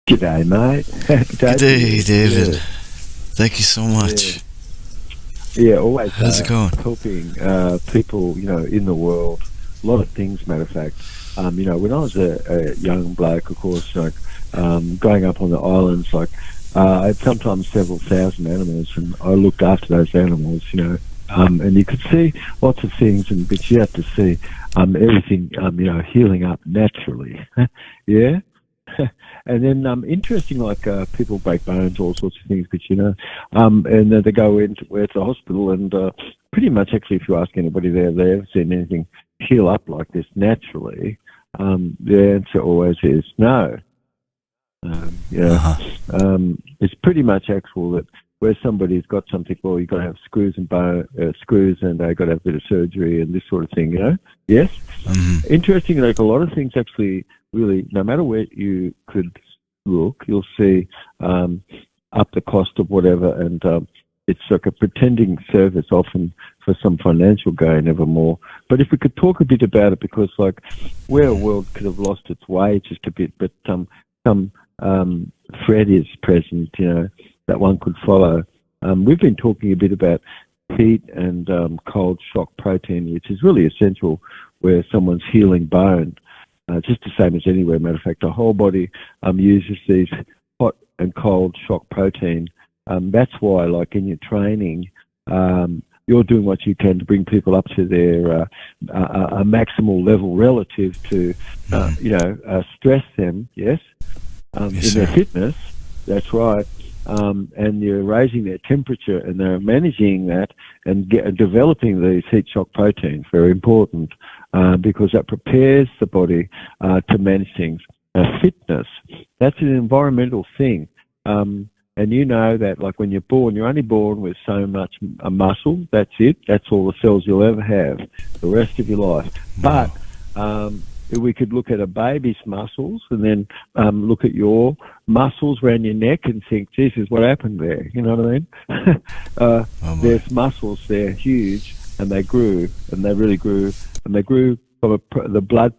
G'day, mate. Good day, David. Yeah, Thank you so yeah, much. yeah. Always How's it going? helping people, in the world. A lot of things, matter of fact. When I was a young bloke, of course, growing up on the islands, I had sometimes several thousand animals, and I looked after those animals, and you could see lots of things, but you have to see everything, healing up naturally. Yeah. And then interesting, people break bones, all sorts of things, but and then they go into where it's a hospital, and pretty much actually, if you ask anybody there, they ever seen anything heal up like this naturally, the answer always is no. Uh-huh. It's pretty much actual that where somebody's got something, well, you've got to have screws and screws, and they've got to have a bit of surgery and this sort of thing, Yes. hmm Interesting, like a lot of things actually really, no matter where you could look, you'll see up the cost of whatever, and it's like a pretending service often for some financial gain evermore. But if we could talk a bit about it, because like where a world could have lost its way just a bit, but some thread is present, that one could follow. We've been talking a bit about heat and cold shock protein, which is really essential where someone's healing bone. Just the same as anywhere. Matter of fact, the whole body uses these hot and cold shock protein. That's why, like in your training, you're doing what you can to bring people up to their a maximal level relative to, stress them. Yes, Yes, in their sir. fitness. That's right. And you're raising their temperature, and they're managing that and developing these heat shock proteins. Very important because that prepares the body to manage things. Fitness, that's an environmental thing. And you know that, like when you're born, you're only born with so much muscle. That's it. That's all the cells you'll ever have the rest of your life. But if we could look at a baby's muscles and then look at your muscles around your neck and think, Jesus, what happened there? You know what I mean? Oh boy. There's muscles, they're huge, and they grew, and they really grew, and they grew from the blood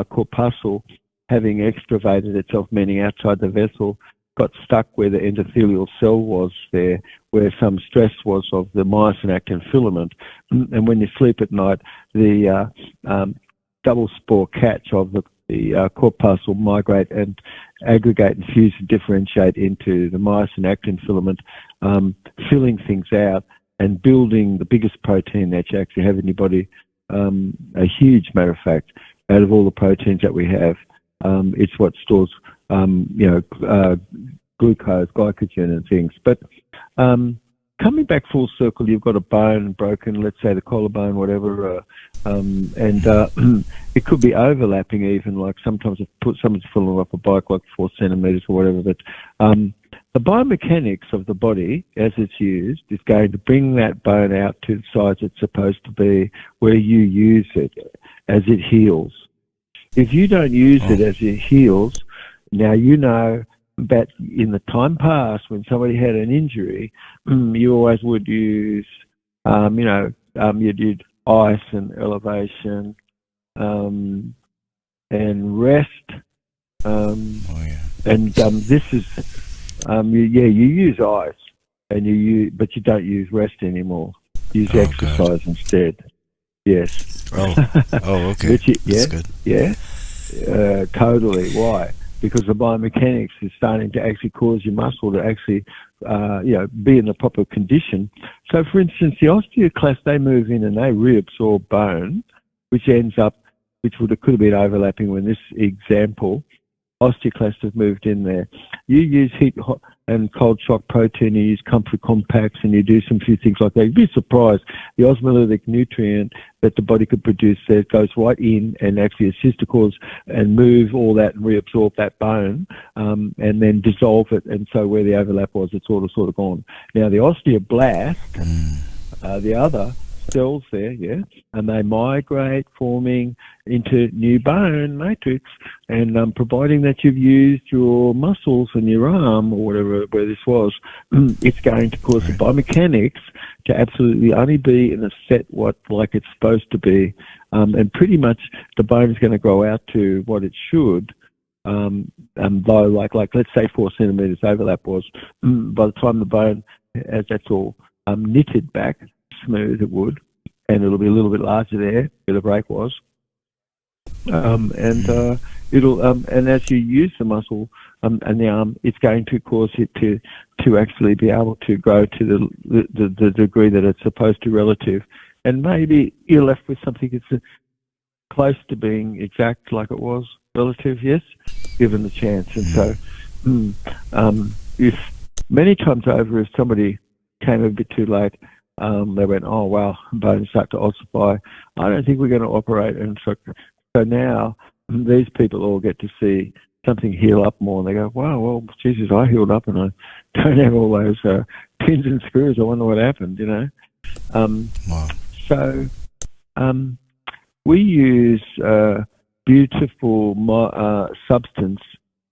corpuscle having extravasated itself, meaning outside the vessel, got stuck where the endothelial cell was there, where some stress was of the myosin actin filament. And when you sleep at night, the double spore catch of the corpuscle migrate and aggregate and fuse and differentiate into the myosin actin filament, filling things out and building the biggest protein that you actually have in your body. A huge matter of fact, out of all the proteins that we have, it's what stores, glucose, glycogen, and things. But coming back full circle, you've got a bone broken, let's say the collarbone, whatever, and it could be overlapping even, like sometimes if someone's falling off a bike like 4 centimetres or whatever, but the biomechanics of the body as it's used is going to bring that bone out to the size it's supposed to be where you use it as it heals. If you don't use it as it heals, now you know that in the time past when somebody had an injury, you always would use, you did ice and elevation and rest. Oh yeah. And this is, you use ice, and but you don't use rest anymore. Use Oh God. exercise instead. Yes. Oh. Oh, okay. Yeah, That's good. yeah, totally. Why? Because the biomechanics is starting to actually cause your muscle to actually, be in the proper condition. So, for instance, the osteoclasts, they move in and they reabsorb bone, which could have been overlapping when this example, osteoclasts have moved in there. You use heat hot and cold shock protein, you use comfort compacts, and you do some few things like that. You'd be surprised. The osmolytic nutrient that the body could produce there goes right in and actually assist to cause and move all that and reabsorb that bone, and then dissolve it. And so where the overlap was, it's sort of gone. Now the osteoblast, the other cells there, yeah, and they migrate, forming into new bone matrix, and providing that you've used your muscles and your arm or whatever where this was, it's going to cause the biomechanics to absolutely only be in a set like it's supposed to be, and pretty much the bone is going to grow out to what it should. by like let's say 4 centimeters overlap was, by the time the bone, as that's all knitted back smooth, it would, and it'll be a little bit larger there where the break was. It'll and as you use the muscle and the arm, it's going to cause it to actually be able to grow to the degree that it's supposed to relative, and maybe you're left with something that's close to being exact like it was relative, yes, given the chance. And so, if many times over, if somebody came a bit too late, they went, oh wow, bones start to ossify, I don't think we're going to operate. And so now these people all get to see something heal up more, and they go, wow, well, Jesus, I healed up and I don't have all those pins and screws. I wonder what happened, you know. Wow. So we use beautiful substance,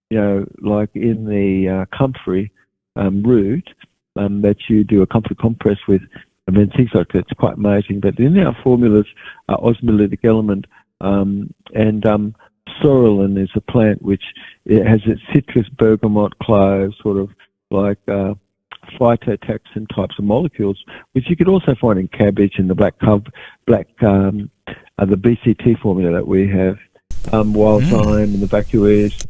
you know, like in the comfrey root that you do a comfrey compress with. I mean, things like that's quite amazing. But in our formulas, osmolytic element and sorrelin is a plant which it has its citrus, bergamot, clove, sort of like phytotaxin types of molecules, which you could also find in cabbage and the the BCT formula that we have, wild thyme and the vacuirs,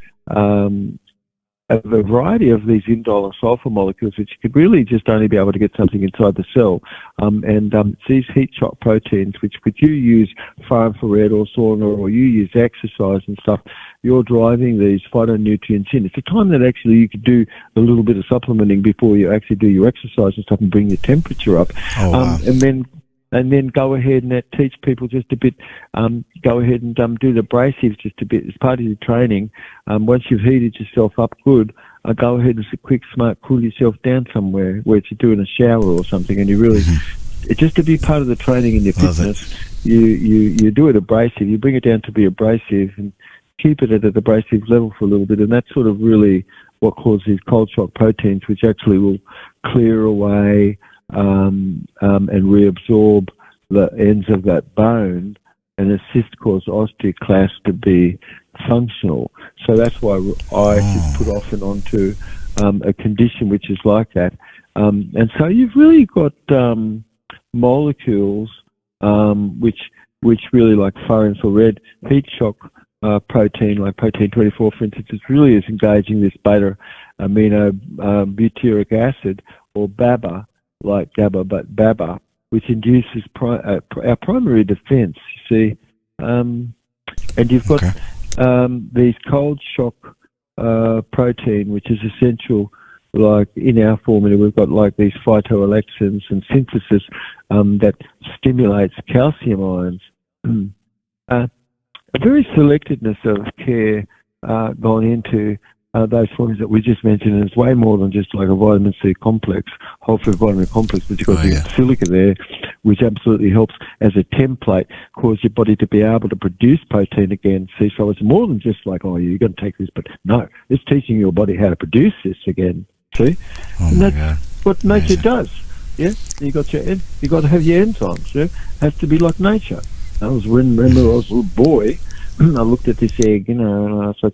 a variety of these indole and sulfur molecules, which you could really just only be able to get something inside the cell. These heat shock proteins, which could you use far infrared or sauna, or you use exercise and stuff, you're driving these phytonutrients in. It's a time that actually you could do a little bit of supplementing before you actually do your exercise and stuff and bring your temperature up. Oh, wow. And then go ahead and teach people just a bit, go ahead and do the abrasives just a bit as part of your training. Once you've heated yourself up good, go ahead and quick, smart, cool yourself down somewhere where you're doing a shower or something, and you really, just to be part of the training and your fitness, you do it abrasive, you bring it down to be abrasive and keep it at an abrasive level for a little bit, and that's sort of really what causes cold shock proteins, which actually will clear away and reabsorb the ends of that bone and assist cause osteoclast to be functional. So that's why I just put off and onto a condition which is like that. And so you've really got molecules which really, like far infrared heat shock protein, like protein 24, for instance, it really is engaging this beta amino butyric acid, or BABA, like GABA, but BABA, which induces our primary defense, you see. And you've got these cold shock protein, which is essential, like in our formula, we've got like these phytoalexins and synthesis that stimulates calcium ions. A very selectedness of care gone into those formulas that we just mentioned, and it's way more than just like a vitamin C complex, whole food vitamin complex, but you've got the silica there, which absolutely helps as a template cause your body to be able to produce protein again. See, so it's more than just like, oh, you're going to take this, but no, it's teaching your body how to produce this again. See, and that's what nature does. Yeah, you got to have your enzymes. Yeah, has to be like nature. Remember I was a little boy, I looked at this egg, you know, and I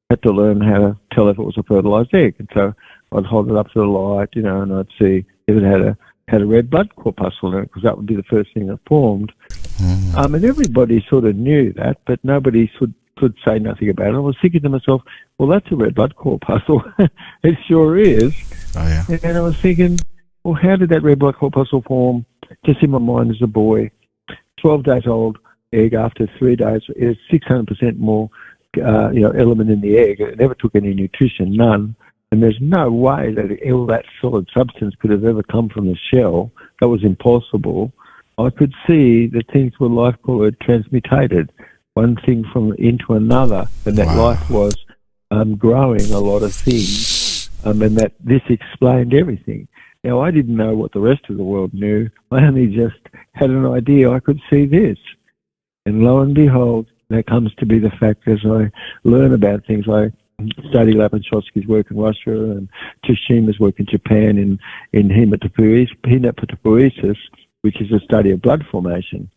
had to learn how to tell if it was a fertilized egg, and so I'd hold it up to the light, you know, and I'd see if it had a red blood corpuscle in it, because that would be the first thing that formed. And everybody sort of knew that, but nobody could say nothing about it. I was thinking to myself, well, that's a red blood corpuscle. It sure is. Oh, yeah. And I was thinking, well, how did that red blood corpuscle form? Just in my mind as a boy. 12 days old egg, after 3 days, is 600% more element in the egg. It never took any nutrition, none. And there's no way that all that solid substance could have ever come from the shell. That was impossible. I could see that things were life transmutated, one thing into another, and that life was growing a lot of things, and that this explained everything. Now, I didn't know what the rest of the world knew. I only just had an idea I could see this. And lo and behold, that comes to be the fact as I learn about things. I study Lapinchotsky's work in Russia and Tsushima's work in Japan in hematopoiesis, which is a study of blood formation.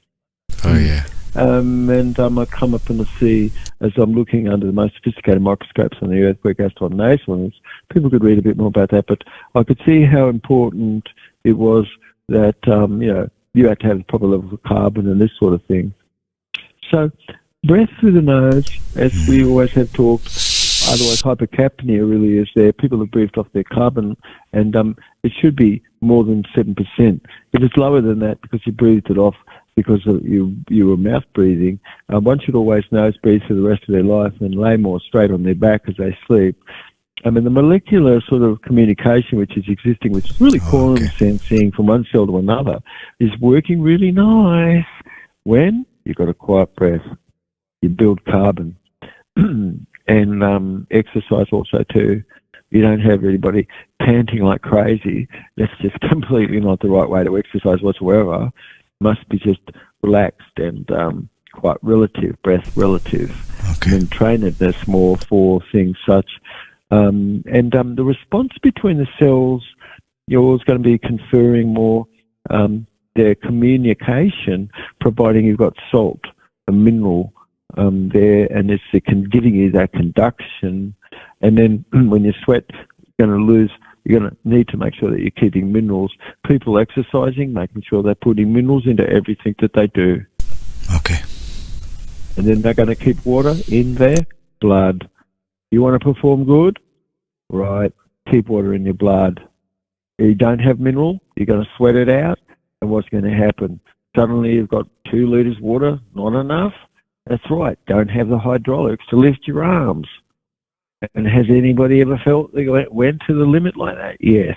Oh, yeah. I come up and see, as I'm looking under the most sophisticated microscopes on the Earth, where gastrointestinal nasal, people could read a bit more about that, but I could see how important it was that, you had to have the proper level of carbon and this sort of thing. So, breath through the nose, as we always have talked, otherwise hypercapnia really is there. People have breathed off their carbon, and it should be more than 7%. If it's lower than that because you breathed it off because of you were mouth breathing, one should always nose breathe for the rest of their life and lay more straight on their back as they sleep. I mean, the molecular sort of communication which is existing, which is really quantum sensing from one cell to another, is working really nice when you've got a quiet breath. You build carbon. And exercise also too. You don't have anybody panting like crazy. That's just completely not the right way to exercise whatsoever. Must be just relaxed and quite relative, breath relative. Okay. And trainedness more for things such. The response between the cells, you're always going to be conferring more their communication, providing you've got salt, a mineral there, and it's giving you that conduction. And then when you sweat, you're going to need to make sure that you're keeping minerals. People exercising, making sure they're putting minerals into everything that they do. Okay. And then they're going to keep water in their blood. You want to perform good? Right. Keep water in your blood. If you don't have mineral, you're going to sweat it out. And what's going to happen? Suddenly you've got 2 litres water, not enough. That's right. Don't have the hydraulics to lift your arms. And has anybody ever felt they went to the limit like that? Yes.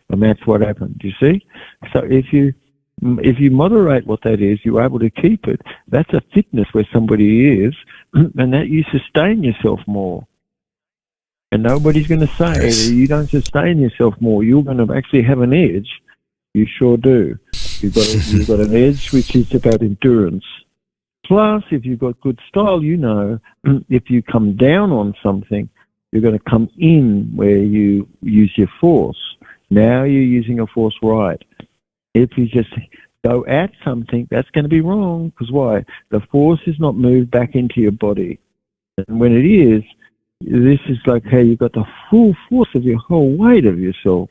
And that's what happened. Do you see? So if you moderate what that is, you're able to keep it. That's a fitness where somebody is, and that you sustain yourself more. And nobody's going to say that you don't sustain yourself more. You're going to actually have an edge. You sure do. You've got an edge which is about endurance. Plus, if you've got good style, if you come down on something, you're going to come in where you use your force. Now you're using your force right. If you just go at something, that's going to be wrong. Because why? The force is not moved back into your body. And when it is, this is like how you've got the full force of your whole weight of yourself.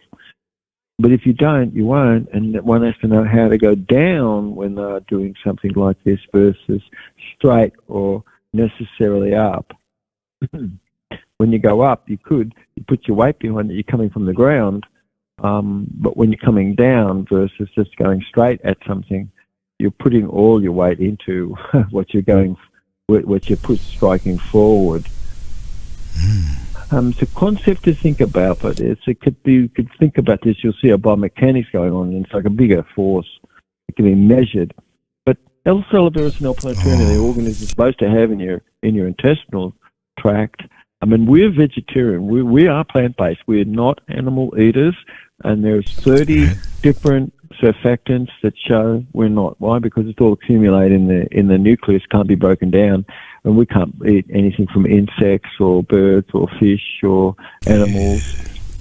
But if you don't, you won't, and one has to know how to go down when they're doing something like this versus straight or necessarily up. When you go up, you put your weight behind it, you're coming from the ground, but when you're coming down versus just going straight at something, you're putting all your weight into what you're striking forward. It's a concept to think about, but you could think about this, you'll see a biomechanics going on, and it's like a bigger force. It can be measured. But L. cerebelis and L. plantarum are the organisms you're supposed to have in your intestinal tract. I mean, we're vegetarian. We are plant-based. We're not animal eaters, and there's 30 different surfactants that show we're not. Why? Because it's all accumulated in the nucleus, can't be broken down, and we can't eat anything from insects or birds or fish or animals,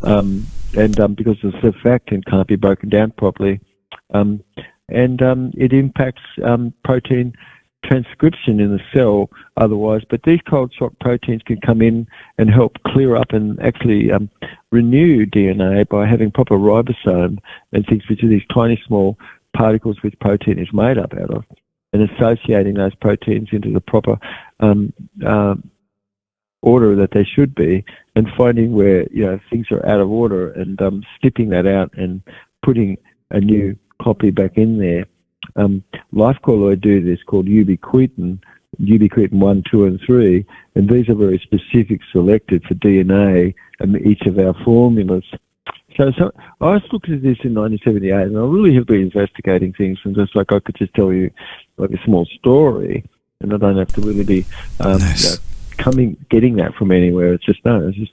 because the surfactant can't be broken down properly, and it impacts protein transcription in the cell otherwise. But these cold shock proteins can come in and help clear up and actually renew DNA by having proper ribosome and things, which are these tiny small particles which protein is made up out of, and associating those proteins into the proper order that they should be, and finding where things are out of order and skipping that out and putting a new copy back in there. Life Colloid do this called ubiquitin 1, 2, and 3, and these are very specific, selected for DNA and each of our formulas. So I looked at this in 1978, and I really have been investigating things, and just like I could just tell you like a small story, and I don't have to really be getting that from anywhere. It's just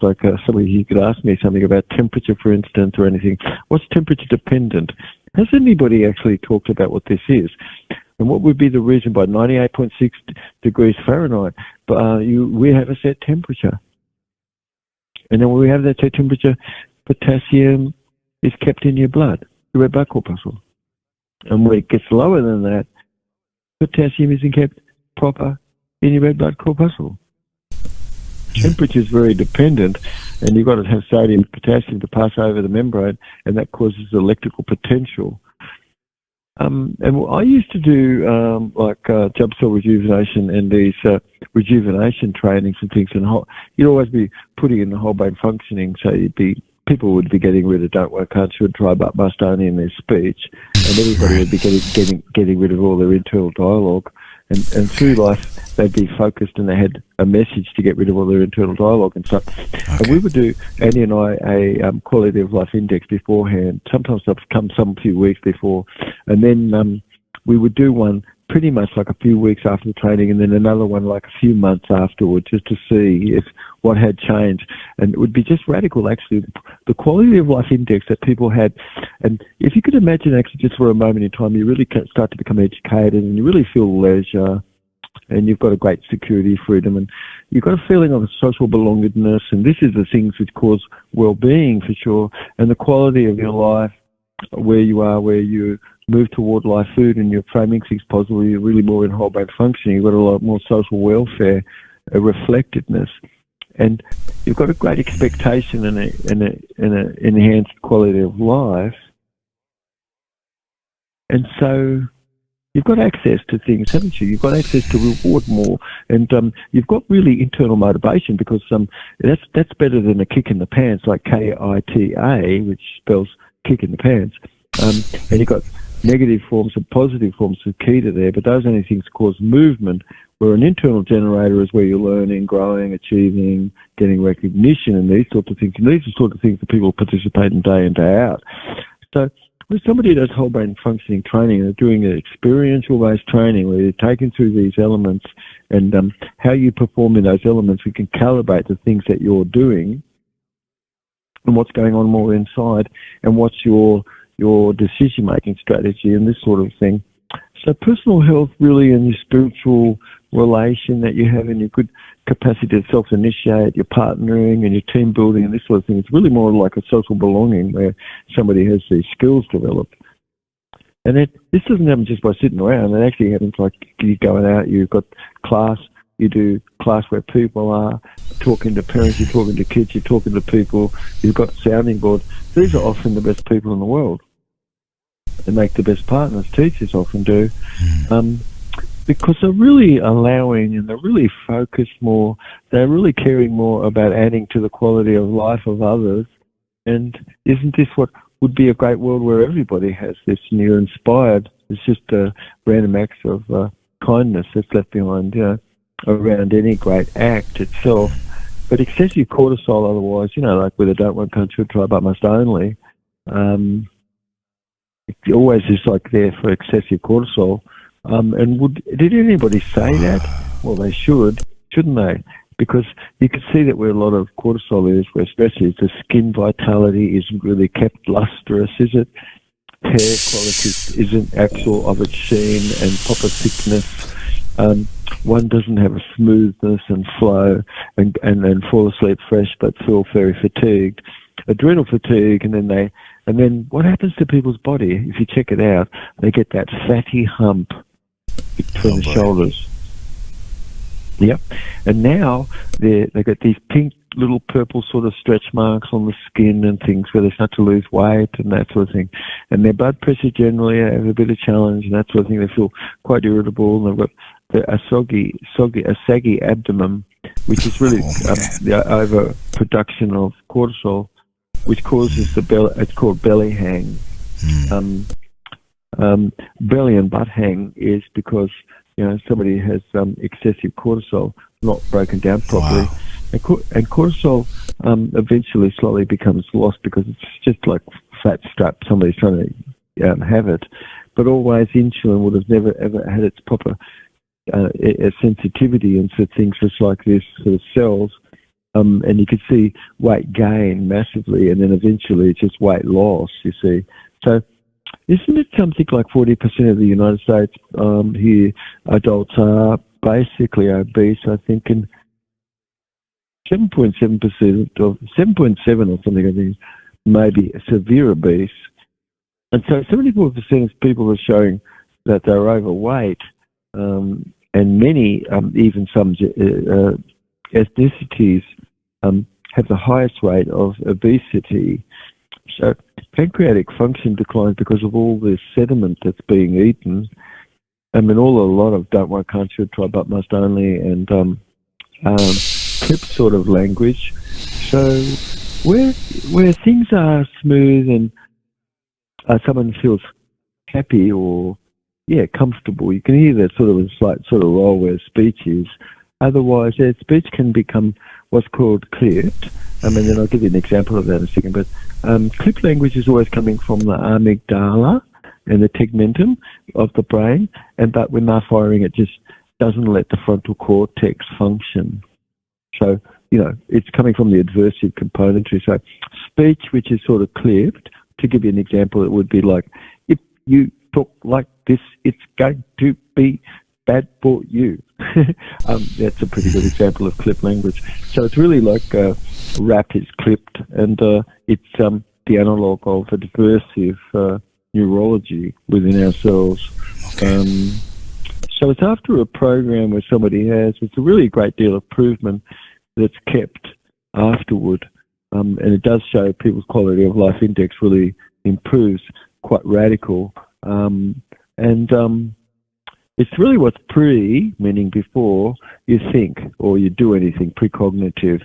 like somebody, you could ask me something about temperature, for instance, or anything. What's temperature dependent? Has anybody actually talked about what this is? And what would be the reason by 98.6 degrees Fahrenheit, we have a set temperature. And then when we have that set temperature, potassium is kept in your blood, your red blood corpuscle. And when it gets lower than that, potassium isn't kept proper in your red blood corpuscle. Temperature is very dependent, and you've got to have sodium and potassium to pass over the membrane, and that causes electrical potential. And I used to do jump cell rejuvenation and these rejuvenation trainings and things, and you'd always be putting in the whole brain functioning, so people would be getting rid of don't work, can't, should, try, but must only in their speech, and everybody would be getting rid of all their internal dialogue. And through life, they'd be focused and they had a message to get rid of all their internal dialogue and stuff. Okay. And we would do, Annie and I, a quality of life index beforehand. Sometimes they'll come some few weeks before. And then we would do one pretty much like a few weeks after the training, and then another one like a few months afterwards, just to see if what had changed. And it would be just radical, actually, the quality of life index that people had. And if you could imagine, actually, just for a moment in time, you really start to become educated and you really feel leisure, and you've got a great security, freedom, and you've got a feeling of a social belongingness. And this is the things which cause well-being, for sure, and the quality of your life, where you are, where you move toward life food, and you're framing things positively, you're really more in whole brain functioning, you've got a lot more social welfare, a reflectedness, and you've got a great expectation and an enhanced quality of life. And so you've got access to things, haven't you? You've got access to reward more, and you've got really internal motivation, because that's better than a kick in the pants, like KITA, which spells kick in the pants. And you've got negative forms and positive forms of KETA there, but those only things cause movement, where an internal generator is where you're learning, growing, achieving, getting recognition, and these sorts of things. And these are the sort of things that people participate in day out. So when somebody does whole brain functioning training, they're doing an experiential-based training where you're taken through these elements, and how you perform in those elements, we can calibrate the things that you're doing and what's going on more inside, and what's your decision-making strategy and this sort of thing. So personal health really, and your spiritual relation that you have, and your good capacity to self-initiate, your partnering and your team building and this sort of thing, it's really more like a social belonging where somebody has these skills developed. And this doesn't happen just by sitting around. It actually happens like you're going out, you've got class, you do class where people are, talking to parents, you're talking to kids, you're talking to people, you've got a sounding board. These are often the best people in the world. They make the best partners, teachers often do, because they're really allowing, and they're really focused more, they're really caring more about adding to the quality of life of others. And isn't this what would be a great world, where everybody has this and you're inspired? It's just a random acts of kindness that's left behind, around any great act itself. But excessive cortisol otherwise, like with a don't want, can't, should, try, but must only, it always is like there for excessive cortisol. And did anybody say that? Well, they shouldn't they? Because you can see that where a lot of cortisol is, where stress is, the skin vitality isn't really kept lustrous, is it? Hair quality isn't actual of its sheen and proper thickness. One doesn't have a smoothness and flow, and fall asleep fresh but feel very fatigued. Adrenal fatigue, and then what happens to people's body? If you check it out, they get that fatty hump between the shoulders. Yep. And now they got these pink little purple sort of stretch marks on the skin and things where they start to lose weight and that sort of thing. And their blood pressure generally have a bit of challenge and that sort of thing. They feel quite irritable, and they've got a saggy abdomen, which is really the overproduction of cortisol, which causes it's called belly hang. Belly and butt hang is because somebody has excessive cortisol not broken down properly. Wow. And cortisol eventually slowly becomes lost because it's just like fat strap. Somebody's trying to have it. But always insulin would have never ever had its proper sensitivity into things just like this sort of cells. And you could see weight gain massively, and then eventually just weight loss, you see. So isn't it something like 40% of the United States here, adults are basically obese, I think, and 7.7% of 7.7 or something, I think, maybe severe obese. And so 74% of people are showing that they're overweight. and many, even some ethnicities, have the highest rate of obesity. So pancreatic function declines because of all this sediment that's being eaten. I mean, a lot of don't want, can't, should, try, but, must, only, and clip sort of language. So where things are smooth and someone feels happy or comfortable, you can hear that sort of a slight sort of roll where speech is. Otherwise, speech can become what's called clipped. I mean, then I'll give you an example of that in a second. But clipped language is always coming from the amygdala and the tegmentum of the brain, but when they're firing, it just doesn't let the frontal cortex function. So, it's coming from the adversive componentry. So speech, which is sort of clipped, to give you an example, it would be like, if you talk like this, it's going to be bad for you. That's a pretty good example of clipped language. So it's really like rap is clipped, and it's the analogue of adversive neurology within ourselves. Okay. So it's after a program where somebody it's a really great deal of improvement that's kept afterward, and it does show people's quality of life index really improves, quite radical, and it's really what's meaning before you think or you do anything, precognitive.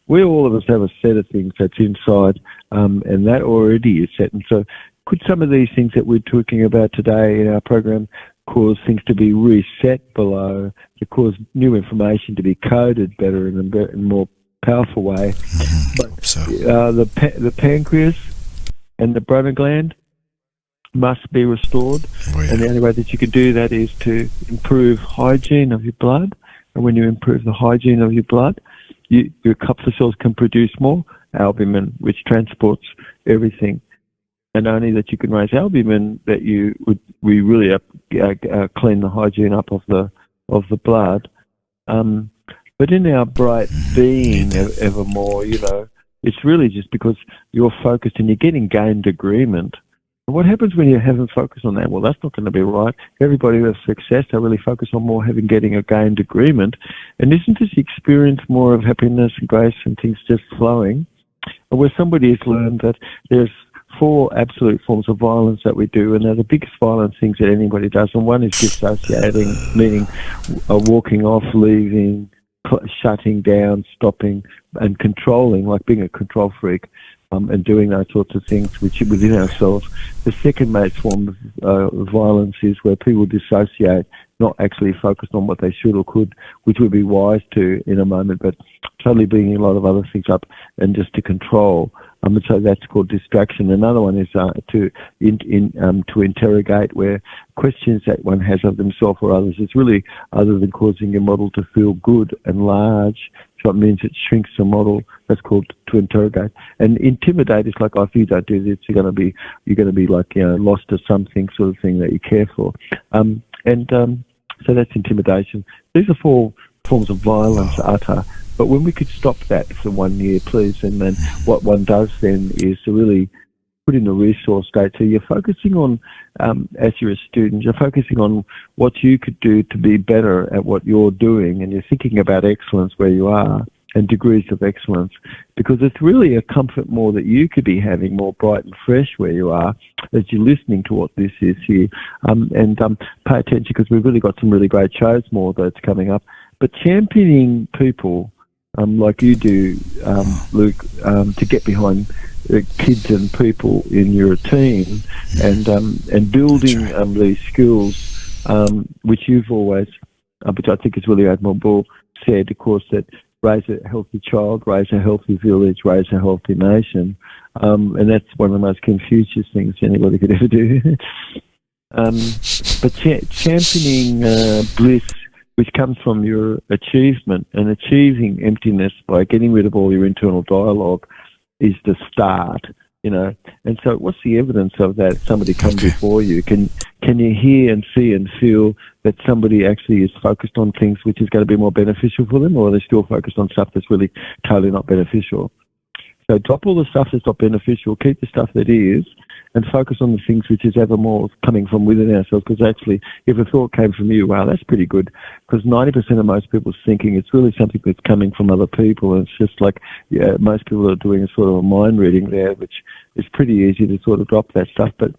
We all of us have a set of things that's inside, and that already is set. And so could some of these things that we're talking about today in our program cause things to be reset below, to cause new information to be coded better in a more powerful way? But the pancreas and the Brunner gland must be restored, and the only way that you can do that is to improve hygiene of your blood. And when you improve the hygiene of your blood, your Kupffer cells can produce more albumin, which transports everything. And only that you can raise albumin, that we really clean the hygiene up of the blood. But in our bright being evermore, it's really just because you're focused and you're getting gained agreement. What happens when you haven't focused on that? Well, that's not going to be right. Everybody who has success, they really focus on more getting a gained agreement. And isn't this experience more of happiness and grace and things just flowing? Where somebody has learned that there's 4 absolute forms of violence that we do, and they're the biggest violent things that anybody does. And one is dissociating, meaning walking off, leaving, shutting down, stopping, and controlling, like being a control freak. And doing those sorts of things which within ourselves. The second most form of violence is where people dissociate, not actually focused on what they should or could, which would be wise to in a moment, but totally bringing a lot of other things up and just to control. And so that's called distraction. Another one is to interrogate, where questions that one has of themselves or others is really other than causing your model to feel good and large. So it means it shrinks the model. That's called to interrogate. And intimidate is like, if you don't do this, you're going to be like lost to something sort of thing that you care for. So that's intimidation. These are 4 forms of violence, utter. But when we could stop that for 1 year, please, and then what one does then is to really put in a resource state. So you're focusing on, as you're a student, you're focusing on what you could do to be better at what you're doing, and you're thinking about excellence where you are and degrees of excellence, because it's really a comfort more that you could be having more bright and fresh where you are as you're listening to what this is here. And pay attention, because we've really got some really great shows more that's coming up. But championing people, like you do, Luke, to get behind kids and people in your team, and building these skills, which you've always, which I think is really admirable, said, of course, that raise a healthy child, raise a healthy village, raise a healthy nation, and that's one of the most Confucius things anybody could ever do. But championing bliss, which comes from your achievement, and achieving emptiness by getting rid of all your internal dialogue, is the start, And so what's the evidence of that? Somebody come before you. Can you hear and see and feel that somebody actually is focused on things which is going to be more beneficial for them, or are they still focused on stuff that's really totally not beneficial? So drop all the stuff that's not beneficial, keep the stuff that is, and focus on the things which is ever more coming from within ourselves. Because actually, if a thought came from you, wow, that's pretty good. Because 90% of most people's thinking, it's really something that's coming from other people. And it's just like, yeah, most people are doing a sort of a mind reading there, which is pretty easy to sort of drop that stuff. But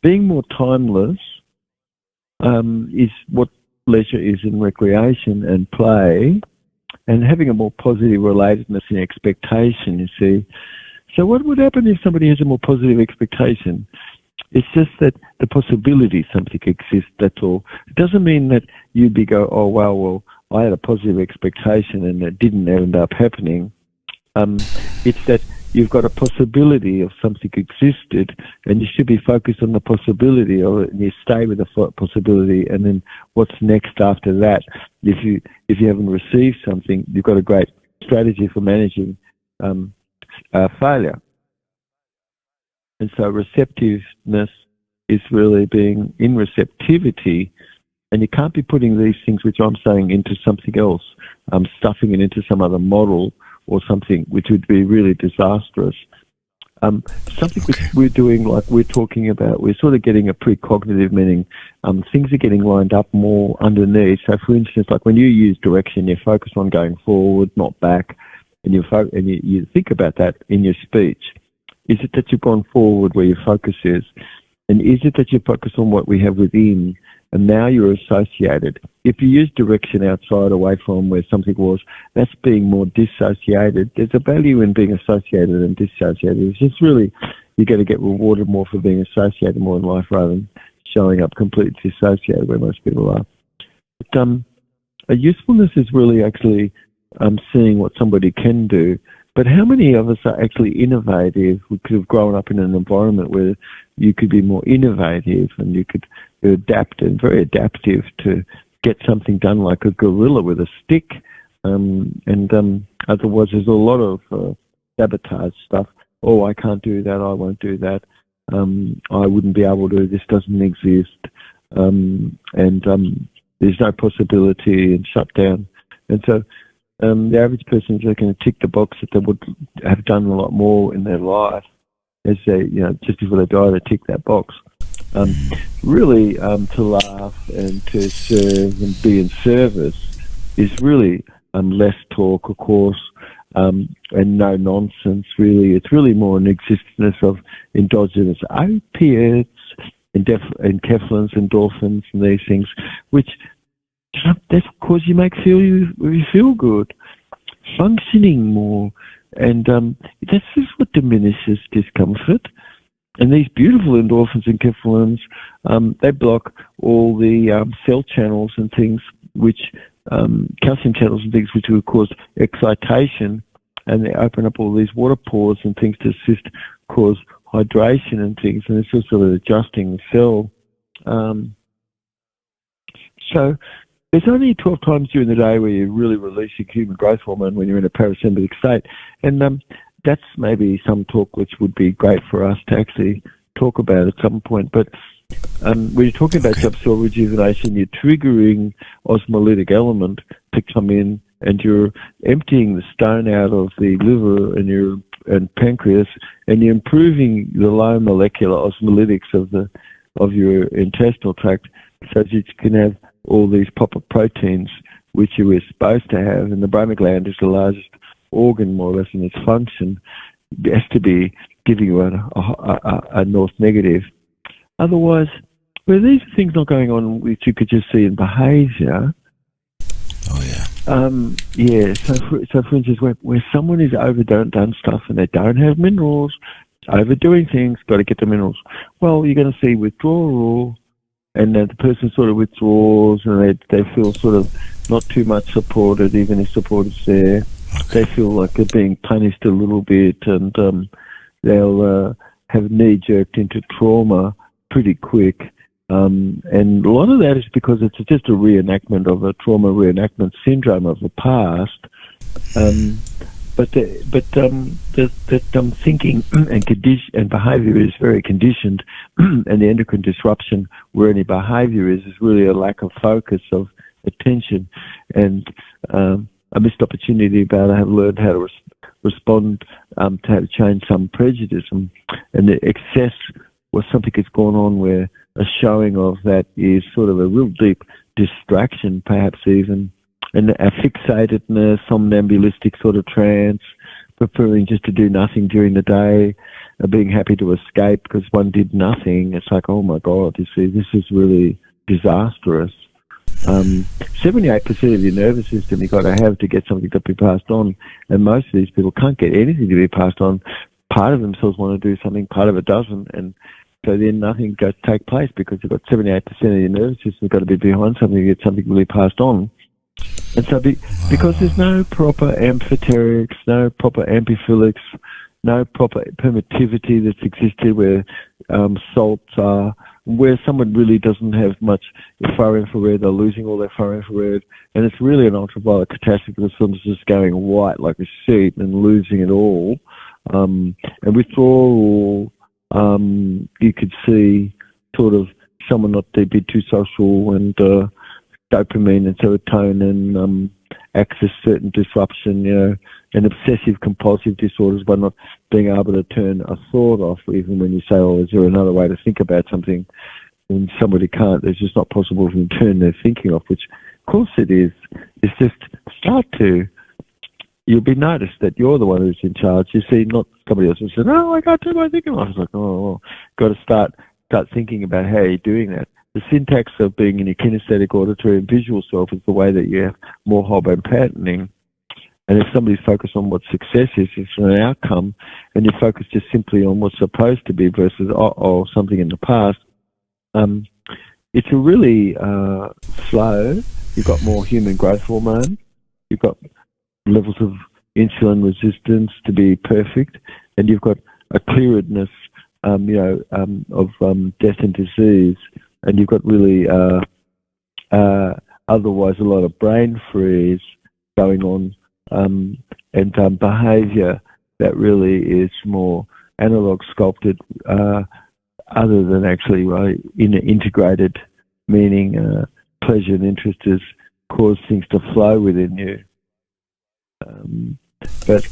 being more timeless is what leisure is in recreation and play, and having a more positive relatedness and expectation, you see. So what would happen if somebody has a more positive expectation? It's just that the possibility something exists, that's all. It doesn't mean that you'd be go, oh, well, I had a positive expectation and it didn't end up happening. It's that you've got a possibility of something existed, and you should be focused on the possibility of it, and you stay with the possibility, and then what's next after that? If you haven't received something, you've got a great strategy for managing failure. And so receptiveness is really being in receptivity, and you can't be putting these things, which I'm saying, into something else, stuffing it into some other model or something, which would be really disastrous. Something which we're doing, like we're talking about, we're sort of getting a precognitive, meaning things are getting lined up more underneath. So, for instance, like when you use direction, you're focused on going forward, not back, and you think about that in your speech. Is it that you've gone forward where your focus is? And is it that you focus on what we have within, and now you're associated? If you use direction outside, away from where something was, that's being more dissociated. There's a value in being associated and dissociated. It's just really, you're going to get rewarded more for being associated more in life rather than showing up completely dissociated where most people are. But, a usefulness is really actually seeing what somebody can do. But how many of us are actually innovative? We could have grown up in an environment where you could be more innovative and you could adapt and very adaptive to get something done, like a gorilla with a stick. Otherwise, there's a lot of sabotage stuff. Oh, I can't do that. I won't do that. I wouldn't be able to. This doesn't exist. There's no possibility, and shut down. And so the average person is going to tick the box that they would have done a lot more in their life as they, just before they die, they tick that box. Really, to laugh and to serve and be in service is really less talk, of course, and no nonsense, really. It's really more an existence of endogenous opiates and enkephalins, endorphins, and these things, which that's cause you feel good, functioning more, and that's just what diminishes discomfort. And these beautiful endorphins and enkephalins, they block all the cell channels and things, which calcium channels and things, which would cause excitation, and they open up all these water pores and things to cause hydration and things, and it's just sort of adjusting the cell. So there's only 12 times during the day where you really release your human growth hormone when you're in a parasympathetic state. And that's maybe some talk which would be great for us to actually talk about at some point. But when you're talking about subsoil rejuvenation, you're triggering osmolytic element to come in, and you're emptying the stone out of the liver and pancreas, and you're improving the low molecular osmolytics of your intestinal tract, so that you can have all these proper proteins which you were supposed to have. And the Brahma gland is the largest organ, more or less, in its function. It has to be giving you a north negative. Otherwise, where these things not going on, which you could just see in behaviour. Oh yeah. So for instance, where someone is overdone stuff and they don't have minerals, overdoing things, got to get the minerals. Well, you're going to see withdrawal. And the person sort of withdraws, and they feel sort of not too much supported, even if support is there. They feel like they're being punished a little bit, and they'll have knee-jerked into trauma pretty quick. And a lot of that is because it's just a reenactment of a trauma reenactment syndrome of the past. But thinking and behaviour is very conditioned, and the endocrine disruption where any behaviour is really a lack of focus, of attention, and a missed opportunity about I have learned how to respond to how to change some prejudice. And the excess was something that's gone on where a showing of that is sort of a real deep distraction, perhaps even, and a fixatedness, somnambulistic sort of trance, preferring just to do nothing during the day, being happy to escape because one did nothing. It's like, oh my God, you see, this is really disastrous. 78% of your nervous system you've got to have to get something to be passed on, and most of these people can't get anything to be passed on. Part of themselves want to do something, part of it doesn't, and so then nothing goes to take place because you've got 78% of your nervous system got to be behind something to get something really passed on. And so because there's no proper amphoterics, no proper amphiphilics, no proper permittivity that's existed where salts are, where someone really doesn't have much far infrared, they're losing all their far infrared, and it's really an ultraviolet catastrophe because someone's just going white like a sheet and losing it all. And withdrawal, you could see sort of someone not to be too social, and dopamine and serotonin access certain disruption, and obsessive compulsive disorders by not being able to turn a thought off, even when you say, oh, is there another way to think about something? When somebody can't, it's just not possible for them to turn their thinking off, which of course it is. It's just start to, you'll be noticed that you're the one who's in charge. You see, not somebody else who says, oh, I can't turn my thinking off. It's like, oh, well, got to start thinking about how you're doing that. The syntax of being in your kinesthetic, auditory, and visual self is the way that you have more Holbein patterning. And if somebody's focused on what success is, it's an outcome, and you focus just simply on what's supposed to be versus something in the past, it's a really slow. You've got more human growth hormone. You've got levels of insulin resistance to be perfect, and you've got a clearedness, of death and disease, and you've got really otherwise a lot of brain freeze going on. And behaviour that really is more analog sculpted, other than actually integrated, meaning pleasure and interest has caused things to flow within you. But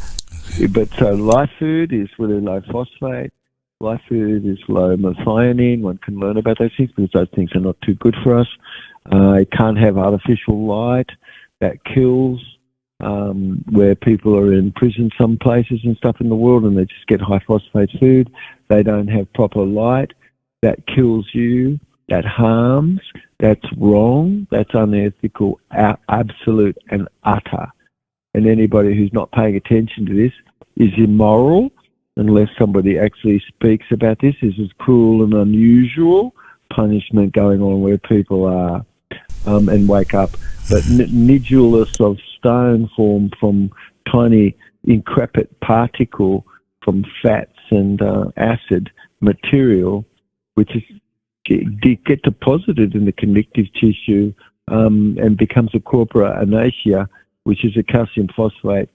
so live food is really low phosphate. Live food is low methionine. One can learn about those things because those things are not too good for us. You can't have artificial light that kills. Where people are in prison some places and stuff in the world and they just get high phosphate food. They don't have proper light. That kills you. That harms. That's wrong. That's unethical, absolute and utter. And anybody who's not paying attention to this is immoral unless somebody actually speaks about this. This is cruel and unusual punishment going on where people are and wake up. But nidulus of stone formed from tiny increpit particle from fats and acid material, which is get deposited in the connective tissue and becomes a corpora annatio, which is a calcium phosphate,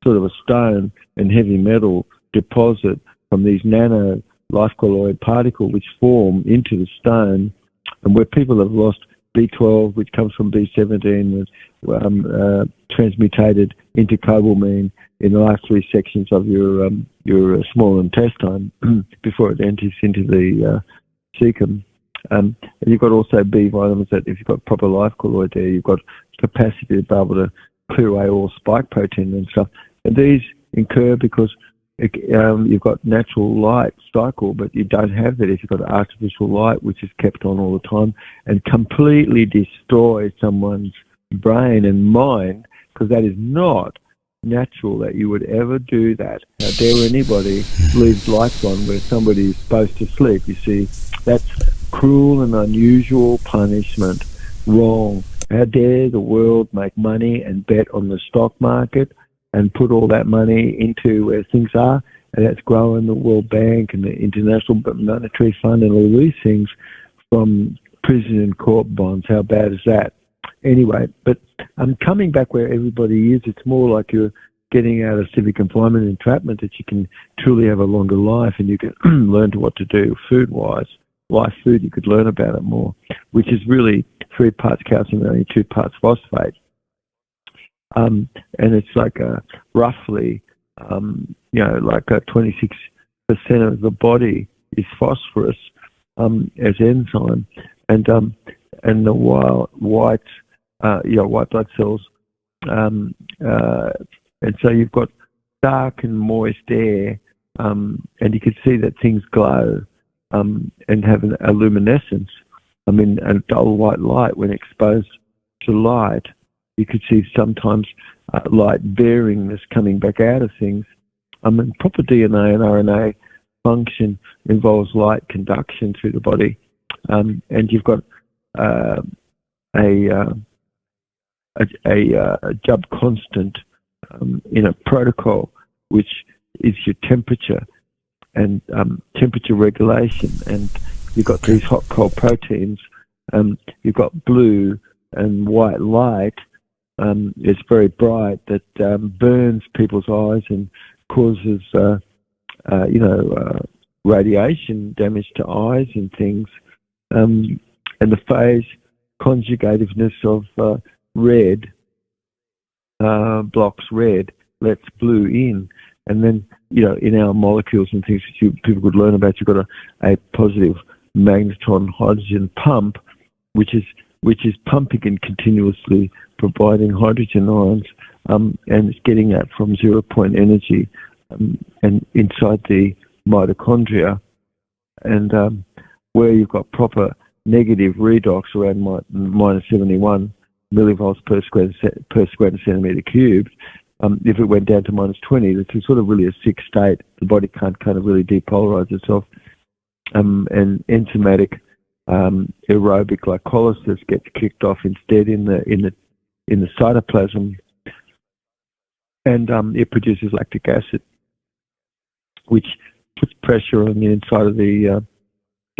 sort of a stone and heavy metal deposit from these nano life colloid particles which form into the stone, and where people have lost B12, which comes from B17, transmutated into cobalamin in the last three sections of your small intestine before it enters into the cecum. And you've got also B vitamins that, if you've got proper life colloid there, you've got capacity to be able to clear away all spike protein and stuff. And these incur because you've got natural light cycle, but you don't have that if you've got artificial light, which is kept on all the time and completely destroys someone's brain and mind, because that is not natural that you would ever do that. How dare anybody leave lights on where somebody is supposed to sleep? You see, that's cruel and unusual punishment. Wrong. How dare the world make money and bet on the stock market and put all that money into where things are, and that's growing the World Bank and the International Monetary Fund and all these things from prison and court bonds. How bad is that? Anyway, but I'm coming back where everybody is. It's more like you're getting out of civic confinement and entrapment, that you can truly have a longer life and you can learn to what to do food-wise. Live food, you could learn about it more, which is really 3 parts calcium and only 2 parts phosphate. And it's like roughly like 26% of the body is phosphorus as enzyme, and the white blood cells, and so you've got dark and moist air, and you can see that things glow and have a luminescence. I mean, a dull white light when exposed to light, you could see sometimes light bearingness coming back out of things. I mean, proper DNA and RNA function involves light conduction through the body, and you've got a job constant in a protocol, which is your temperature and temperature regulation. And you've got these hot cold proteins. You've got blue and white light. It's very bright, that burns people's eyes and causes radiation damage to eyes and things. And the phase conjugativeness of red blocks red, lets blue in. And then, in our molecules and things that people could learn about, you've got a positive magneton hydrogen pump, which is pumping and continuously providing hydrogen ions, and it's getting that from 0 point energy and inside the mitochondria, and where you've got proper negative redox around minus 71 millivolts per square centimeter cubed. If it went down to minus 20, it's sort of really a sick state. The body can't kind of really depolarize itself, and enzymatic aerobic glycolysis gets kicked off instead in the cytoplasm, and it produces lactic acid, which puts pressure on the inside of the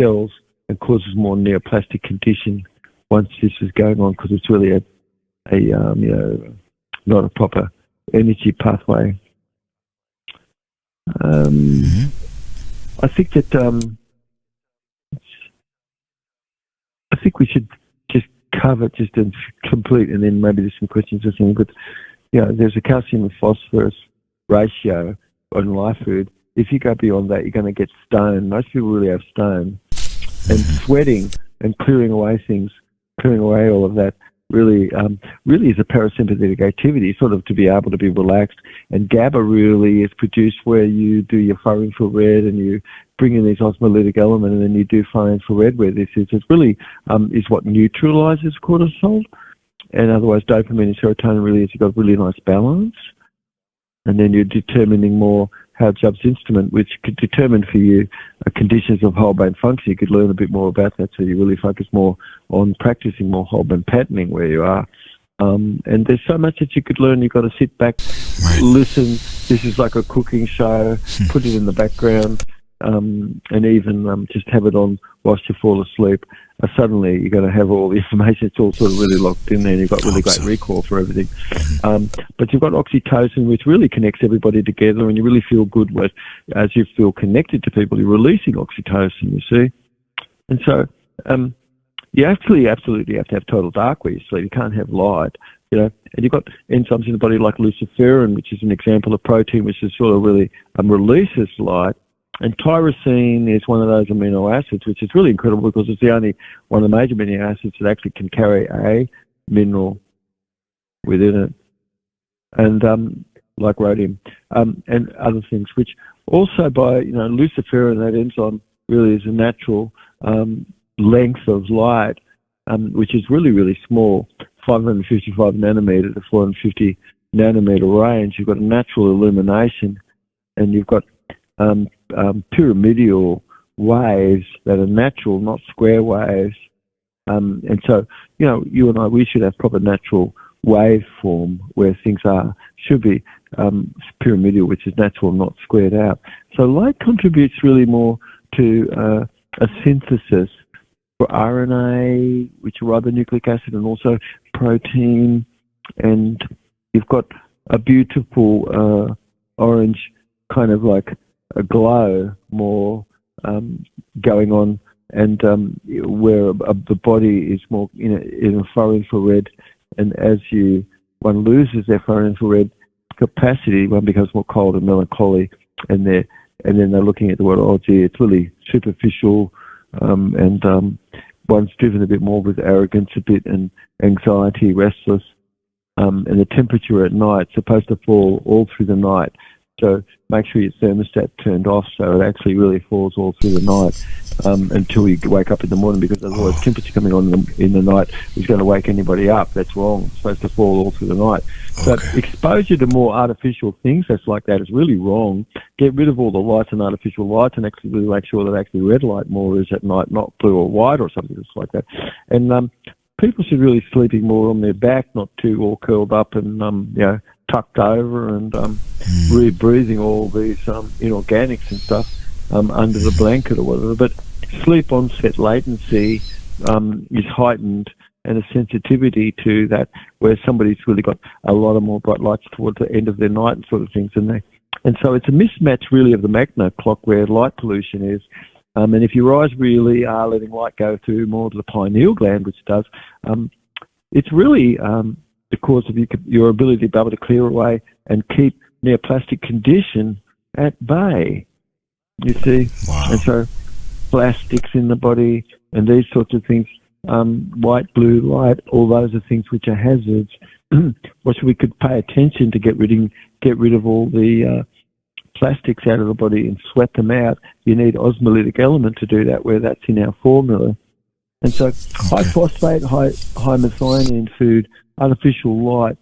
cells and causes more neoplastic condition once this is going on, because it's really not a proper energy pathway. I think that I think we should just cover just in complete, and then maybe there's some questions or something. But there's a calcium and phosphorus ratio on live food. If you go beyond that, you're going to get stone. Most people really have stone, and sweating and clearing away all of that really is a parasympathetic activity, sort of to be able to be relaxed. And GABA really is produced where you do your far infrared and you bring in these osmolytic element, and then you do far infrared where this is. It really is what neutralizes cortisol. And otherwise, dopamine and serotonin really has got a really nice balance. And then you're determining more how Job's instrument, which could determine for you conditions of whole brain function. You could learn a bit more about that, so you really focus more on practicing more whole brain patterning where you are. And there's so much that you could learn. You've got to sit back, listen. This is like a cooking show. Put it in the background, and even just have it on whilst you fall asleep. Suddenly you're going to have all the information. It's all sort of really locked in there, and you've got really great recall for everything. But you've got oxytocin, which really connects everybody together, and you really feel good as you feel connected to people. You're releasing oxytocin, you see. And so you actually absolutely have to have total dark where you sleep. You can't have light, and you've got enzymes in the body like luciferin, which is an example of protein, which is sort of really releases light. And tyrosine is one of those amino acids, which is really incredible because it's the only one of the major amino acids that actually can carry a mineral within it, and like rhodium, and other things, which also by, luciferin, that enzyme really is a natural length of light, which is really, really small, 555 nanometer to 450 nanometer range. You've got a natural illumination, and you've got pyramidal waves that are natural, not square waves. And so, you and I, we should have proper natural waveform where things should be pyramidal, which is natural, not squared out. So light contributes really more to a synthesis for RNA, which are ribonucleic acid, and also protein. And you've got a beautiful orange kind of like a glow more going on, and where the body is more in a far infrared, and as one loses their far infrared, capacity, one becomes more cold and melancholy, and then they're looking at the world. Oh, gee, it's really superficial, and one's driven a bit more with arrogance, a bit, and anxiety, restless, and the temperature at night is supposed to fall all through the night. So make sure your thermostat turned off so it actually really falls all through the night until you wake up in the morning, because otherwise temperature coming on in the night is going to wake anybody up. That's wrong. It's supposed to fall all through the night. But exposure to more artificial things that's like that is really wrong. Get rid of all the lights and artificial lights and actually really make sure that actually red light more is at night, not blue or white or something that's like that. And people should really sleeping more on their back, not too all curled up and tucked over and breathing all these inorganics and stuff under the blanket or whatever. But sleep onset latency is heightened, and a sensitivity to that, where somebody's really got a lot of more bright lights towards the end of their night and sort of things. And so it's a mismatch really of the Magna clock where light pollution is. And if your eyes really are letting light go through more to the pineal gland, which does, it's really the cause of your ability to be able to clear away and keep neoplastic condition at bay, you see. Wow. And so plastics in the body and these sorts of things, white, blue light, all those are things which are hazards, which we could pay attention to get rid of all the plastics out of the body and sweat them out. You need osmolytic element to do that, where that's in our formula. And so high phosphate, high methionine food, artificial light,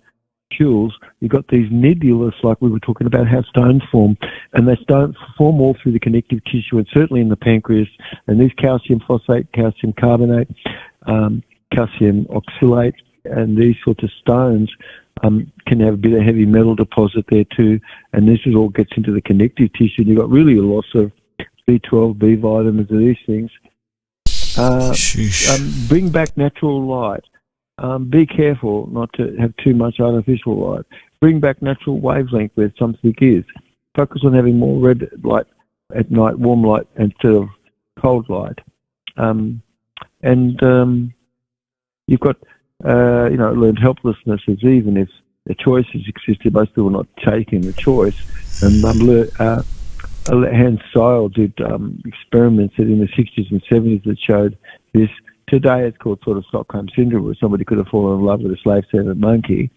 fuels, you've got these nebulous, like we were talking about how stones form, and they don't form all through the connective tissue and certainly in the pancreas. And these calcium phosphate, calcium carbonate, calcium oxalate, and these sorts of stones can have a bit of heavy metal deposit there too. And this all gets into the connective tissue, and you've got really a loss of B12, B vitamins, and these things. Bring back natural light. Be careful not to have too much artificial light. Bring back natural wavelength where something is. Focus on having more red light at night, warm light instead of cold light. You've got, learned helplessness is even if the choices existed, most people are not taking the choice. And Hans Seil did experiments in the 60s and 70s that showed this. Today it's called sort of Stockholm Syndrome, where somebody could have fallen in love with a slave-servant monkey.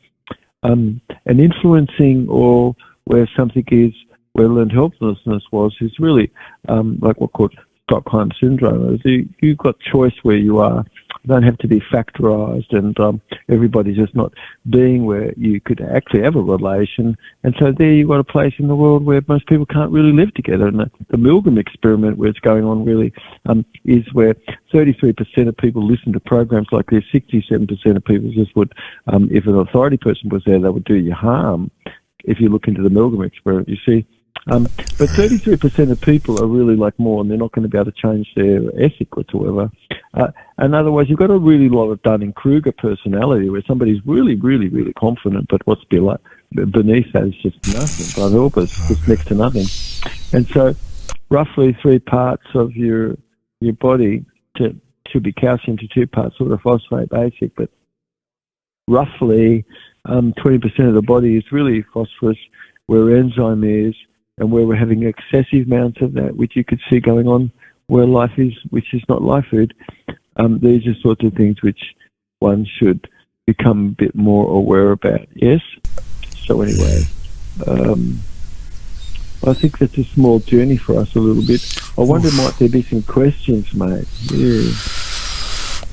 And influencing or where something is, where learned helplessness is really like what's called Stockholm Syndrome. You've got choice where you are. You don't have to be factorized, and everybody's just not being where you could actually have a relation. And so there you've got a place in the world where most people can't really live together. And the Milgram experiment where it's going on really is where 33% of people listen to programs like this. 67% of people just would, if an authority person was there, they would do you harm. If you look into the Milgram experiment, you see. But 33% of people are really like more, and they're not going to be able to change their ethic whatsoever. And otherwise, you've got a really lot of Dunning-Kruger personality where somebody's really, really, really confident, but what's beneath that is just nothing. But help us, just next to nothing. And so, roughly 3 parts of your body should be calcium to 2 parts sort of phosphate basic, but roughly 20% of the body is really phosphorus, where enzyme is, and where we're having excessive amounts of that, which you could see going on where life is, which is not life food. These are sorts of things which one should become a bit more aware about. Yes? So anyway, I think that's a small journey for us a little bit. I wonder, might there be some questions, mate? Yeah.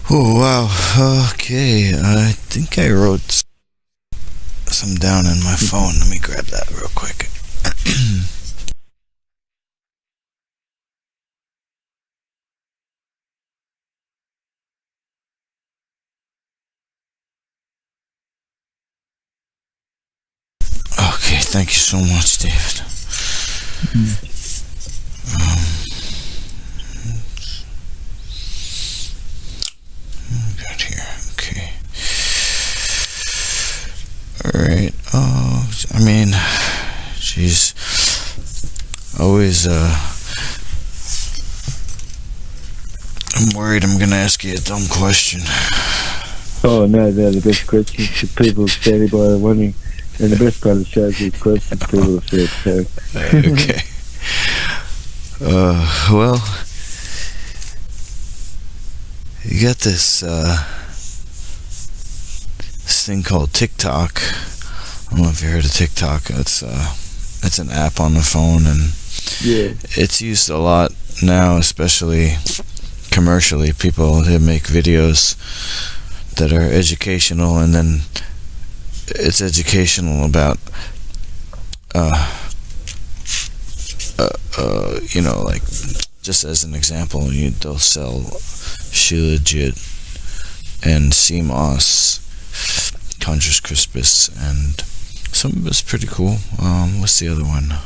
Oh, wow. Okay. I think I wrote some down in my phone. Let me grab that real quick. Okay, thank you so much, David. Got here. Okay. Alright. I mean, she's always, I'm worried I'm gonna ask you a dumb question. Oh no, they're the best questions. People standing by wondering, And the best part of the show is these questions people have said. So. Okay. Well, you got this thing called TikTok. I don't know if you heard of TikTok. It's an app on the phone, and yeah, it's used a lot now, especially commercially. People, they make videos that are educational, and then it's educational about you know, like, just as an example, they'll sell Shilajit and sea moss, Chondrus crispus, and some of it's pretty cool. What's the other one?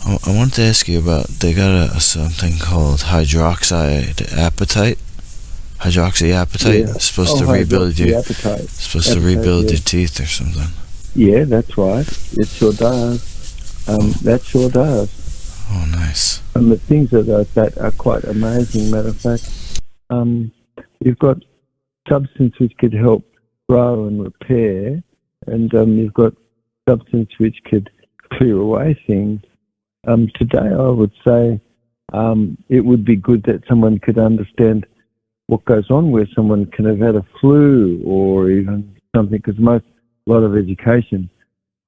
I wanted to ask you about, they got something called hydroxyapatite. It's supposed to rebuild your teeth or something. Yeah, that's right. It sure does. That sure does. Oh, nice. And the things that are quite amazing. Matter of fact, you've got substance which could help grow and repair, and you've got substance which could clear away things. Today, I would say it would be good that someone could understand what goes on where someone can have had a flu or even something, because a lot of education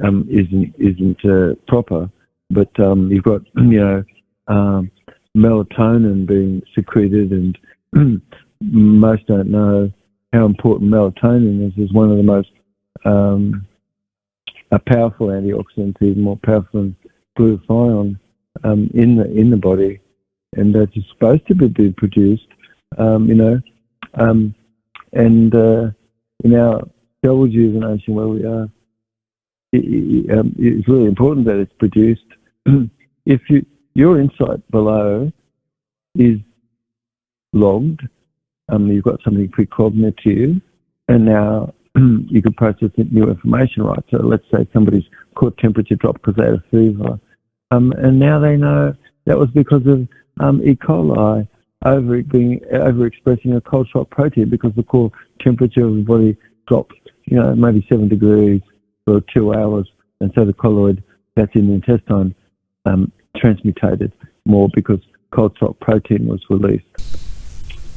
isn't proper. But you've got melatonin being secreted, and most don't know how important melatonin is. Is one of the most powerful antioxidants, even more powerful than glutathione in the body, and that is supposed to be produced. And in our cell rejuvenation where we are, it's really important that it's produced. If your insight below is logged, you've got something precognitive, and now you can process new information, right? So let's say somebody's core temperature dropped because they had a fever, and now they know that was because of E. coli overexpressing a cold shock protein, because the core temperature of the body dropped, maybe 7 degrees for 2 hours, and so the colloid that's in the intestine transmutated more because cold shock protein was released.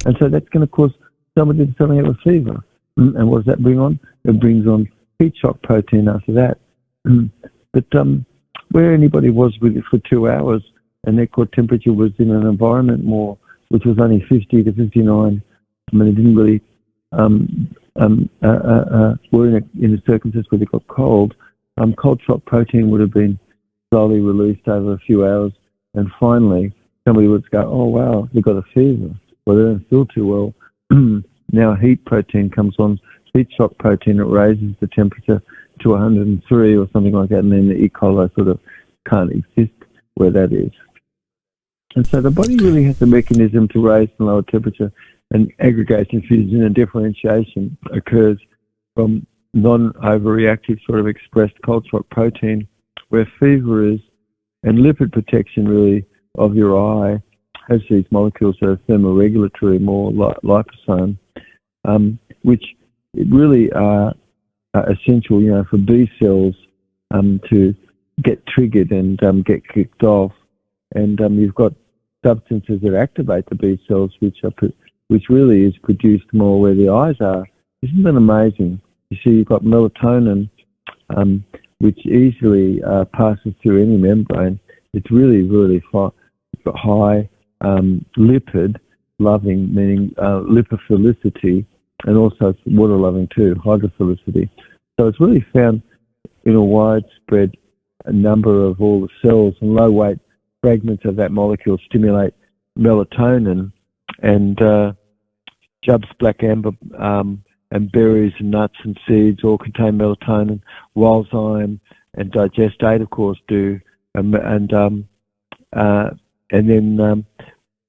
And so that's going to cause somebody to suddenly have a fever. And what does that bring on? It brings on heat shock protein after that. But where anybody was with it for 2 hours and their core temperature was in an environment more, which was only 50 to 59, it didn't really were in a circumstance where they got cold, cold shock protein would have been slowly released over a few hours, and finally somebody would go, oh wow, they got a fever. Well, they don't feel too well. Now heat protein comes on, heat shock protein, it raises the temperature to 103 or something like that, and then the E. coli sort of can't exist where that is. And so the body really has a mechanism to raise and lower temperature, and aggregation, fusion, and differentiation occurs from non-overreactive sort of expressed cold shock protein, where fever is, and lipid protection really of your eye has these molecules that are thermoregulatory, more liposome, which really are essential, for B cells to get triggered and get kicked off. And you've got substances that activate the B cells, which really is produced more where the eyes are. Isn't that amazing? You see, you've got melatonin, which easily passes through any membrane. It's really, really high lipid-loving, meaning lipophilicity, and also it's water-loving too, hydrophilicity. So it's really found in a widespread number of all the cells, and low-weight fragments of that molecule stimulate melatonin, and Jubb's black amber and berries and nuts and seeds all contain melatonin. Walzyme and digestate, of course, do, and then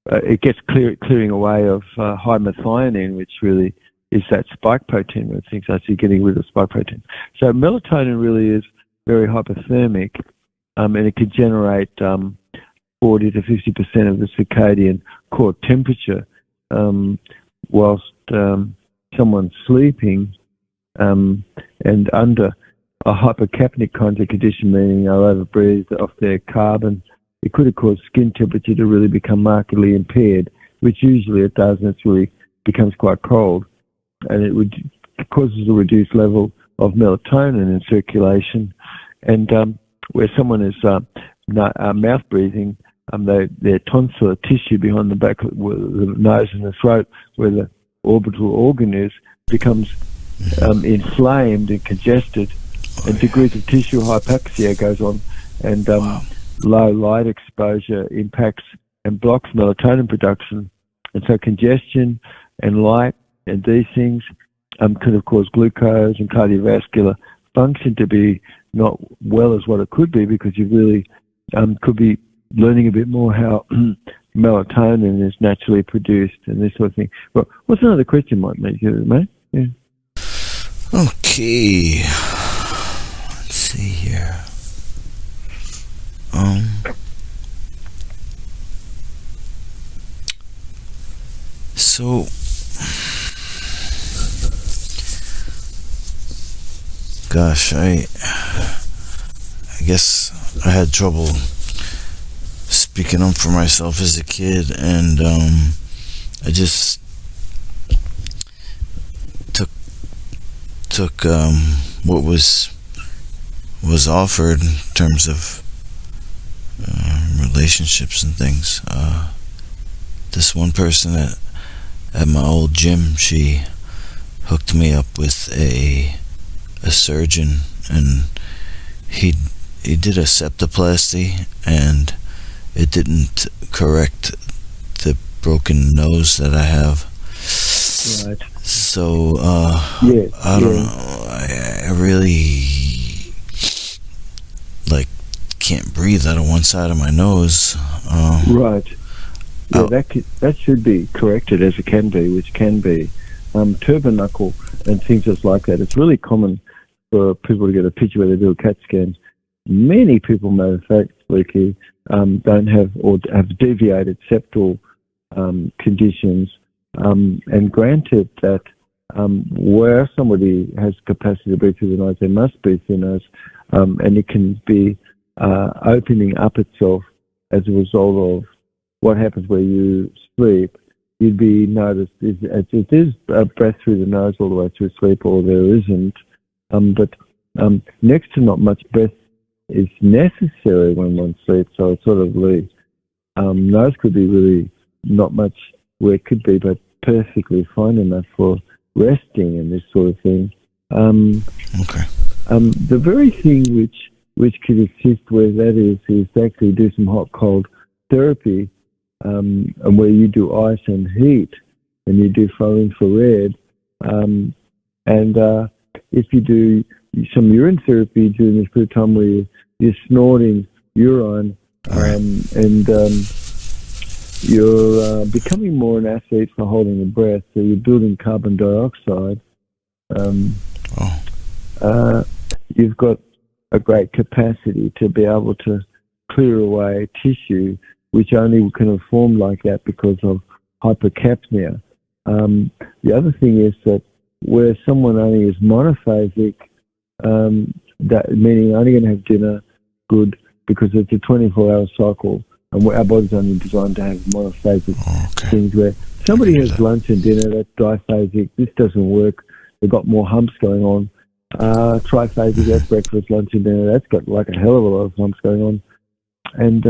it gets clearing away of high methionine, which really is that spike protein, where things actually getting rid of spike protein. So melatonin really is very hypothermic, and it can generate 40 to 50% of the circadian core temperature whilst someone's sleeping, and under a hypercapnic kind of condition, meaning they'll overbreathe off their carbon. It could have caused skin temperature to really become markedly impaired, which usually it does, and it really becomes quite cold. And it causes a reduced level of melatonin in circulation. And where someone is mouth breathing, their tonsillar tissue behind the back of the nose and the throat, where the orbital organ is, becomes inflamed and congested, and degrees of tissue hypoxia goes on, and low light exposure impacts and blocks melatonin production. And so congestion and light and these things could have caused glucose and cardiovascular function to be not well as what it could be, because you really could be learning a bit more how melatonin is naturally produced and this sort of thing. Well, what's another question, mate? Yeah. Okay. Let's see here. So gosh, I guess I had trouble speaking up for myself as a kid, and I just took what was offered in terms of relationships and things. This one person at my old gym, she hooked me up with a surgeon, and he did a septoplasty, and it didn't correct the broken nose that I have. Right. So I don't know. I really can't breathe out of one side of my nose. Right. Yeah, that should be corrected, as it can be, which can be tubernucle and things just like that. It's really common for people to get a picture where they do a CAT scan. Many people, matter of fact, Leakey, don't have or have deviated septal conditions. And granted that where somebody has capacity to breathe through the nose, they must breathe through the nose, and it can be opening up itself as a result of what happens where you sleep. You'd be noticed it is a breath through the nose all the way through sleep, or there isn't. But next to not much breath is necessary when one sleeps, so it's sort of nose could be really not much where it could be, but perfectly fine enough for resting and this sort of thing. Okay. The very thing which could assist where that is to actually do some hot-cold therapy, and where you do ice and heat, and you do far infrared, and if you do some urine therapy during this period of time where you're snorting urine, and you're becoming more an athlete for holding the breath, so you're building carbon dioxide. You've got a great capacity to be able to clear away tissue, which only can have formed like that because of hypercapnia. The other thing is that where someone only is monophasic, that meaning only going to have dinner, good, because it's a 24-hour cycle, and our body's only designed to have monophasic things. Where somebody has lunch and dinner, that's diphasic. This doesn't work. They've got more humps going on. Triphasic, that's breakfast, lunch, and dinner. That's got like a hell of a lot of humps going on. And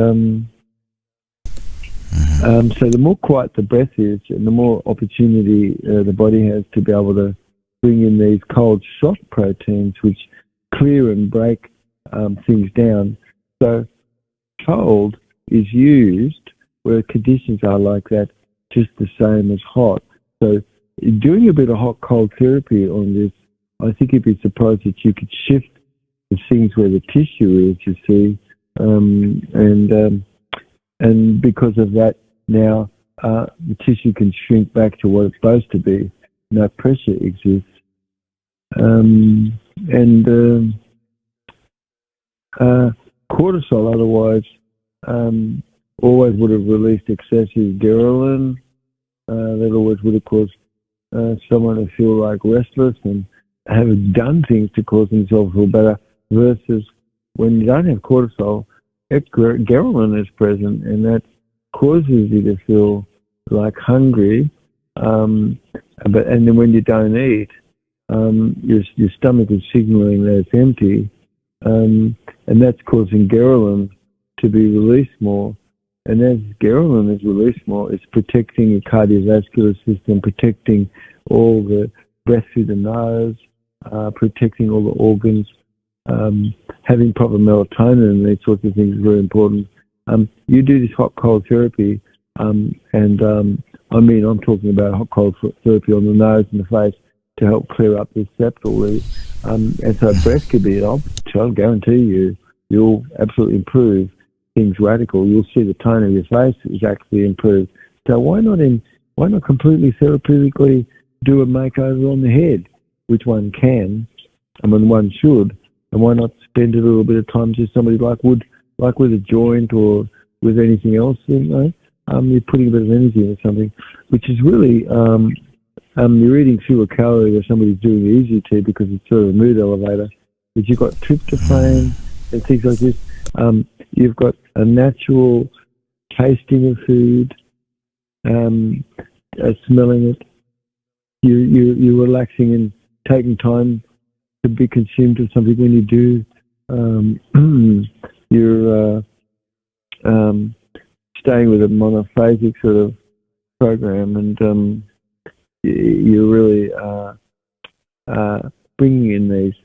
so the more quiet the breath is, and the more opportunity the body has to be able to bring in these cold shock proteins, which clear and break things down. So cold is used where conditions are like that, just the same as hot. So doing a bit of hot-cold therapy on this, I think you'd be surprised that you could shift the things where the tissue is, you see, and because of that, now the tissue can shrink back to what it's supposed to be. No pressure exists, cortisol otherwise always would have released excessive ghrelin. That always would have caused someone to feel like restless and have done things to cause themselves feel better, versus when you don't have cortisol, ghrelin is present, and that causes you to feel like hungry. And then when you don't eat, your stomach is signaling that it's empty, and that's causing ghrelin to be released more. And as ghrelin is released more, it's protecting your cardiovascular system, protecting all the breath through the nose, protecting all the organs. Having proper melatonin and these sorts of things is very important. You do this hot cold therapy, I'm talking about hot cold therapy on the nose and the face to help clear up this septal. And so breath could be, I'll guarantee you'll absolutely improve things radical. You'll see the tone of your face is actually improved. So why not completely therapeutically do a makeover on the head, which one can, one should, and why not spend a little bit of time to somebody like with a joint or with anything else, you're putting a bit of energy into something, which is really, you're eating fewer calories or somebody's doing the easy tea because it's sort of a mood elevator. But you've got tryptophan and things like this. You've got a natural tasting of food, smelling it. You're relaxing and taking time to be consumed with something. When you do, you're staying with a monophasic sort of program, and you're really bringing in these